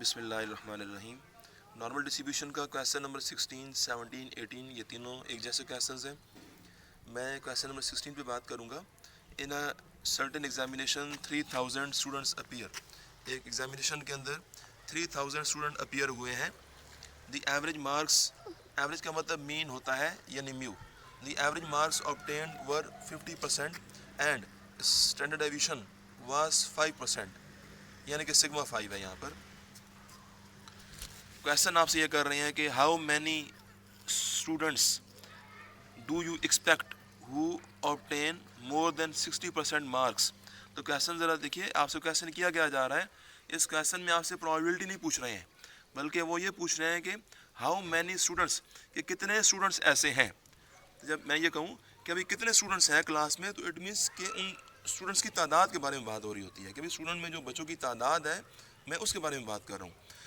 बिस्मिल्लाहिर्रहमानिर्रहीम। Normal distribution का question number 16, 17, 18 ये तीनों एक जैसे क्वेश्चंस हैं। मैं क्वेश्चन नंबर 16 पे बात करूँगा। In a certain examination 3000 students appear. एक एग्जामिनेशन के अंदर 3000 स्टूडेंट अपीयर हुए हैं। द एवरेज मार्क्स, एवरेज का मतलब मीन होता है यानी mu. The average marks obtained were 50% and standard deviation was 5%, यानी कि सिग्मा 5 है यहाँ पर। क्वेश्चन आपसे ये कर रहे हैं कि how many students do you expect who obtain more than 60% marks. तो क्वेश्चन ज़रा देखिए, आपसे क्वेश्चन किया क्या जा रहा है। इस क्वेश्चन में आपसे प्रोबेबिलिटी नहीं पूछ रहे हैं, बल्कि वो ये पूछ रहे हैं कि हाउ मैनी स्टूडेंट्स, कि कितने स्टूडेंट्स ऐसे हैं। जब मैं ये कहूँ कि अभी कितने स्टूडेंट्स हैं क्लास में, तो इट मीन्स कि उन स्टूडेंट्स की तादाद के बारे में बात हो रही होती है कि भाई स्टूडेंट में जो बच्चों की तादाद है, मैं उसके बारे में बात कर रहा हूँ।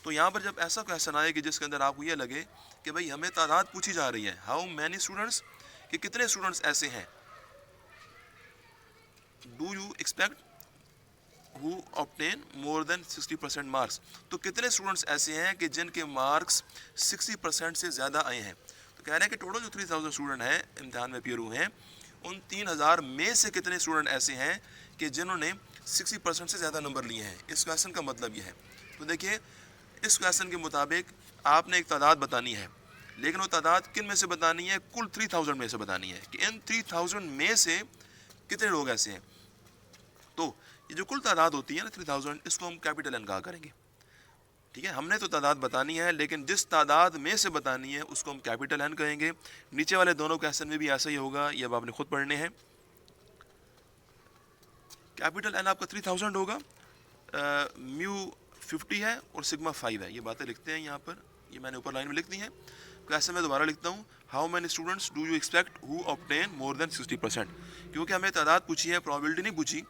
तो यहाँ पर जब ऐसा क्वेश्चन आए कि जिसके अंदर आपको ये लगे कि भाई हमें तादाद पूछी जा रही है, हाउ मैनी स्टूडेंट्स, कि कितने स्टूडेंट्स ऐसे हैं, do you expect who obtain more than 60% marks, तो कितने स्टूडेंट्स ऐसे हैं कि जिनके मार्क्स 60% से ज़्यादा आए हैं। तो कह रहे हैं कि टोटल जो 3000 स्टूडेंट हैं इम्तहान में अपीयर हुए हैं, उन 3000 में से कितने स्टूडेंट ऐसे हैं कि जिन्होंने 60% से ज़्यादा नंबर लिए हैं। इस क्वेश्चन का मतलब ये है। तो देखिए, इस क्वेश्चन के मुताबिक आपने एक तादाद बतानी है, लेकिन वो तादाद किन में से बतानी है, कुल 3000 में से बतानी है कि इन 3000 में से कितने लोग ऐसे हैं। तो ये जो कुल तादाद होती है ना 3000, इसको हम कैपिटल एन कहा करेंगे। ठीक है, हमने तो तादाद बतानी है, लेकिन जिस तादाद में से बतानी है उसको हम कैपिटल एन कहेंगे। नीचे वाले दोनों क्वेश्चन में भी ऐसा ही होगा, ये अब आपने खुद पढ़ने हैं। कैपिटल एन आपका 3000 होगा, म्यू 50 है और सिग्मा 5 है। ये बातें लिखते हैं यहाँ पर, ये मैंने ऊपर लाइन में लिख दी हैं। क्वेश्चन में दोबारा लिखता हूँ, how many students do you expect who obtain more than 60%। क्योंकि हमें तादाद पूछी है, प्रोबेबिलिटी नहीं पूछी,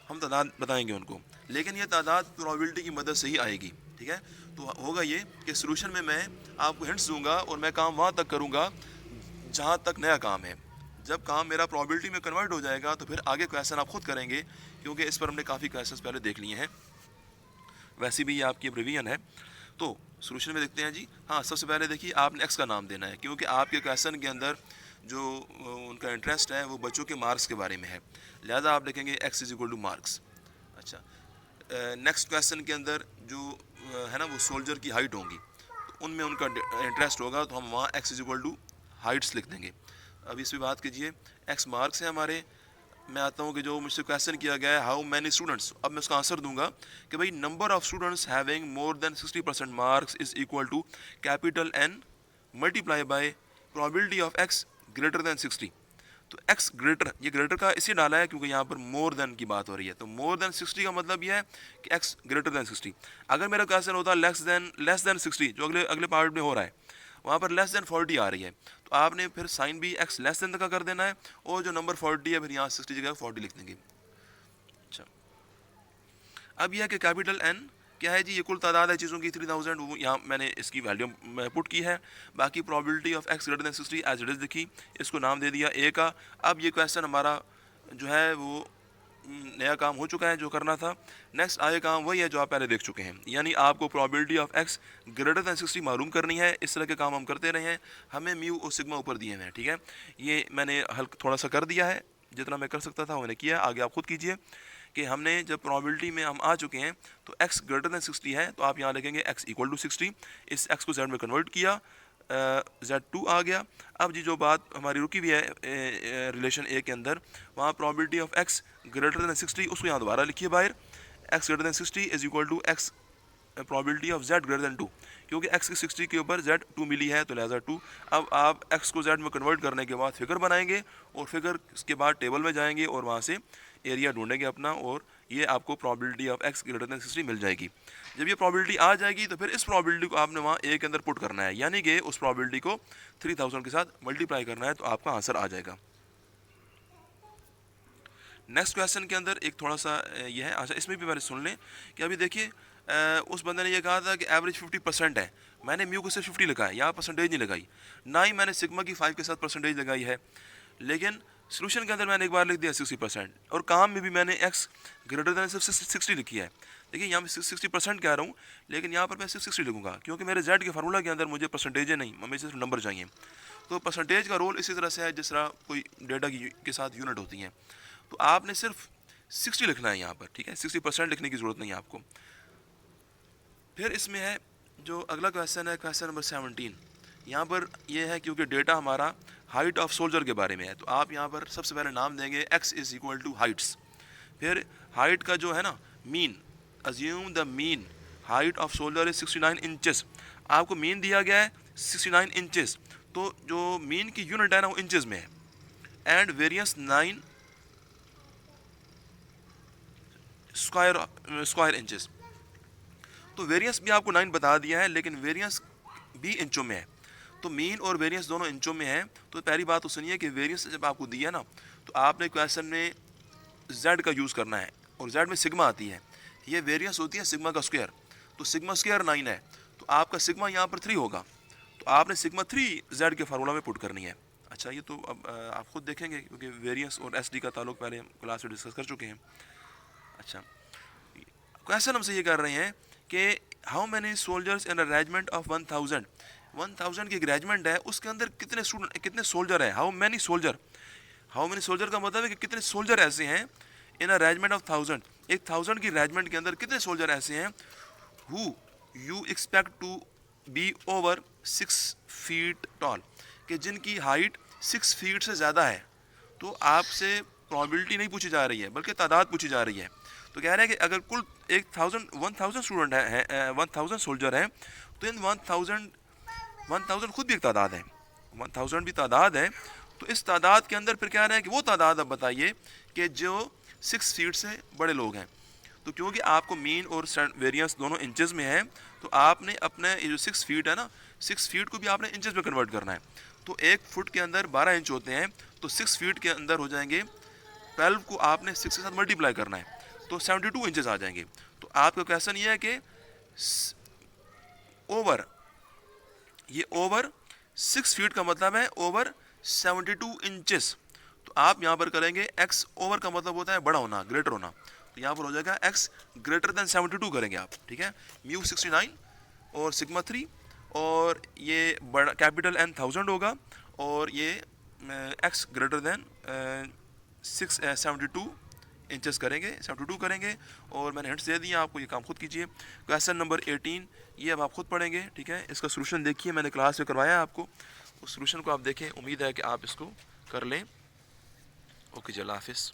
हम तादाद बताएंगे उनको, लेकिन ये तादाद प्रोबेबिलिटी की मदद से ही आएगी। ठीक है, तो होगा ये कि सोल्यूशन में मैं आपको हिंट्स दूंगा और मैं काम वहाँ तक करूँगा जहाँ तक नया काम है। जब काम मेरा प्रोबेबिलिटी में कन्वर्ट हो जाएगा तो फिर आगे क्वेश्चन आप खुद करेंगे, क्योंकि इस पर हमने काफ़ी क्वेश्चन पहले देख लिए हैं। वैसे भी ये आपकी रिवीजन है। तो सोल्यूशन में देखते हैं जी। हाँ, सबसे पहले देखिए, आपने एक्स का नाम देना है, क्योंकि आपके क्वेश्चन के अंदर जो उनका इंटरेस्ट है वो बच्चों के मार्क्स के बारे में है, लिहाजा आप लिखेंगे x is equal two marks. अच्छा, नेक्स्ट क्वेश्चन के अंदर जो है ना वो सोल्जर की हाइट होंगी, तो उनमें उनका इंटरेस्ट होगा, तो हम वहाँ X is equal to heights लिख देंगे। अब इस पर बात कीजिए, एक्स मार्क्स है हमारे। मैं आता हूँ कि जो मुझसे क्वेश्चन किया गया है हाउ मैनी स्टूडेंट्स, अब मैं उसका आंसर दूंगा कि भाई number of students having more than 60% marks is equal to capital N multiply by probability of X greater than 60। तो एक्स ग्रेटर, ये ग्रेटर का इसलिए डाला है क्योंकि यहाँ पर मोर देन की बात हो रही है। तो मोर देन 60 का मतलब यह है कि एक्स ग्रेटर देन 60। अगर मेरा क्वेश्चन होता लेस देन 60, जो अगले अगले पार्ट में हो रहा है, वहाँ पर लेस देन 40 आ रही है, तो आपने फिर साइन भी एक्स लेस देन का कर देना है, और जो नंबर 40 है फिर यहाँ 60 जगह 40 लिख देंगे। अच्छा, अब यह कि कैपिटल एन क्या है जी, ये कुल तादाद है चीज़ों की 3000, वो यहाँ मैंने इसकी वैल्यू पुट की है। बाकी probability of X greater than 60 as it is लिखी, इसको नाम दे दिया ए का। अब ये क्वेश्चन हमारा जो है वो नया काम हो चुका है जो करना था। नेक्स्ट आगे काम वही है जो आप पहले देख चुके हैं, यानी आपको probability of X greater than 60 मालूम करनी है। इस तरह के काम हम करते रहे हैं, हमें म्यू और सिग्मा ऊपर दिए हैं। ठीक है, ये मैंने हल थोड़ा सा कर दिया है, जितना मैं कर सकता था मैंने किया। आगे आप खुद कीजिए कि हमने जब प्रोबेबिलिटी में हम आ चुके हैं, तो x ग्रेटर दैन 60 है, तो आप यहाँ लिखेंगे x इक्वल टू 60। इस x को z में कन्वर्ट किया, Z2 आ गया। अब जी जो बात हमारी रुकी हुई है रिलेशन ए के अंदर, वहाँ probability of x greater than 60, उसको यहाँ दोबारा लिखिए बाहर, x greater than 60 is equal to x probability of z greater than 2, क्योंकि x की 60 के ऊपर z 2 मिली है, तो लिहाजा 2। अब आप x को z में कन्वर्ट करने के बाद फिगर बनाएंगे, और फिगर के बाद टेबल में जाएंगे और वहाँ से एरिया ढूंढेंगे अपना, और ये आपको probability of x greater than 60 मिल जाएगी। जब ये प्रोबेबिलिटी आ जाएगी तो फिर इस प्रोबेबिलिटी को आपने वहाँ ए के अंदर पुट करना है, यानी कि उस प्रोबेबिलिटी को 3000 के साथ मल्टीप्लाई करना है, तो आपका आंसर आ जाएगा। नेक्स्ट क्वेश्चन के अंदर एक थोड़ा सा ये है, अच्छा इसमें भी मैंने सुन लें कि अभी देखिए उस बंदे ने ये कहा था कि एवरेज 50% है, मैंने म्यू को सिर्फ 50 लिखा है, यहाँ परसेंटेज नहीं लगाई, ना ही मैंने सिग्मा की 5 के साथ परसेंटेज लगाई है। लेकिन सोल्यूशन के अंदर मैंने एक बार लिख दिया 60% और काम में भी मैंने x ग्रेटर देन सिर्फ 60 लिखी है। देखिए यहाँ मैं 60% कह रहा हूँ, लेकिन यहाँ पर मैं सिर्फ 60 लिखूंगा क्योंकि मेरे z के फार्मूला के अंदर मुझे परसेंटेज नहीं, हमें सिर्फ नंबर चाहिए। तो परसेंटेज का रोल इसी तरह से है जिस तरह कोई डेटा के साथ यूनिट होती हैं। तो आपने सिर्फ 60 लिखना है यहाँ पर, ठीक है, 60% लिखने की ज़रूरत नहीं है आपको। फिर इसमें है जो अगला क्वेश्चन है, क्वेश्चन नंबर 17। यहाँ पर यह है क्योंकि डेटा हमारा हाइट ऑफ सोल्जर के बारे में है, तो आप यहाँ पर सबसे पहले नाम देंगे x is equal to heights. फिर हाइट का जो है ना mean, assume the mean height of soldier is 69 inches. आपको मीन दिया गया है 69 इंचेस, तो जो मीन की यूनिट है ना वो इंचेस में है। And variance 9 square inches. तो वेरियंस भी आपको 9 बता दिया है, लेकिन वेरियंस भी इंचों में है। तो मीन और वेरियंस दोनों इंचों में है। तो पहली बात तो सुनिए कि वेरियंस जब आपको दिया ना, तो आपने क्वेश्चन में z का यूज़ करना है और z में सिग्मा आती है, ये वेरियंस होती है सिग्मा का स्क्वायर। तो सिग्मा स्क्वायर 9 है, तो आपका सिग्मा यहाँ पर 3 होगा, तो आपने सिग्मा 3 z के फार्मूला में पुट करनी है। अच्छा, ये तो अब आप खुद देखेंगे क्योंकि वेरियंस और SD का ताल्लुक पहले क्लास में डिस्कस कर चुके हैं। अच्छा, क्वेश्चन हमसे ये कर रहे हैं कि how many soldiers in a regiment of 1000 की एक रेजिमेंट है, उसके अंदर कितने स्टूडेंट, कितने सोल्जर है। हाउ मैनी सोल्जर का मतलब है कि कितने सोल्जर ऐसे हैं इन अ रेजिमेंट ऑफ 1000, एक 1000 की रेजिमेंट के अंदर कितने सोल्जर ऐसे हैं who you expect to be over 6 feet tall, कि जिनकी हाइट 6 फीट से ज़्यादा है। तो आपसे प्रोबेबिलिटी नहीं पूछी जा रही है बल्कि तादाद पूछी जा रही है। तो कह रहे हैं कि अगर कुल 1000 स्टूडेंट है 1000 सोल्जर हैं, तो इन 1000 खुद भी एक तादाद है, 1000 भी तादाद है। तो इस तादाद के अंदर फिर कह रहे हैं कि वो तादाद अब बताइए कि जो 6 फीट से बड़े लोग हैं। तो क्योंकि आपको मीन और वेरियंस दोनों इंचेस में है, तो आपने अपने ये जो 6 फीट है ना, 6 फीट को भी आपने इंचेस में कन्वर्ट करना है। तो 1 फुट के अंदर 12 इंच होते हैं, तो 6 फीट के अंदर हो जाएंगे 12 को आपने 6 के साथ मल्टीप्लाई करना है, तो 72 इंचेस आ जाएंगे। तो आपका क्वेश्चन ये है कि ओवर, ये ओवर 6 फीट का मतलब है ओवर 72 इंचेस। तो आप यहाँ पर करेंगे x ओवर का मतलब होता है बड़ा होना, ग्रेटर होना, तो यहाँ पर हो जाएगा x ग्रेटर देन 72 करेंगे आप, ठीक है। म्यू 69 और सिग्मा 3 और ये बड़ा कैपिटल N 1000 होगा और ये x ग्रेटर देन 72 इंचेस करेंगे, 72 करेंगे। और मैंने हिंट्स दे दिए आपको, ये काम खुद कीजिए। क्वेश्चन नंबर 18 ये अब आप खुद पढ़ेंगे, ठीक है। इसका सोल्यूशन देखिए, मैंने क्लास में करवाया है आपको, उस सोल्यूशन को आप देखें, उम्मीद है कि आप इसको कर लें। ओके जी, अल्लाह हाफिज़।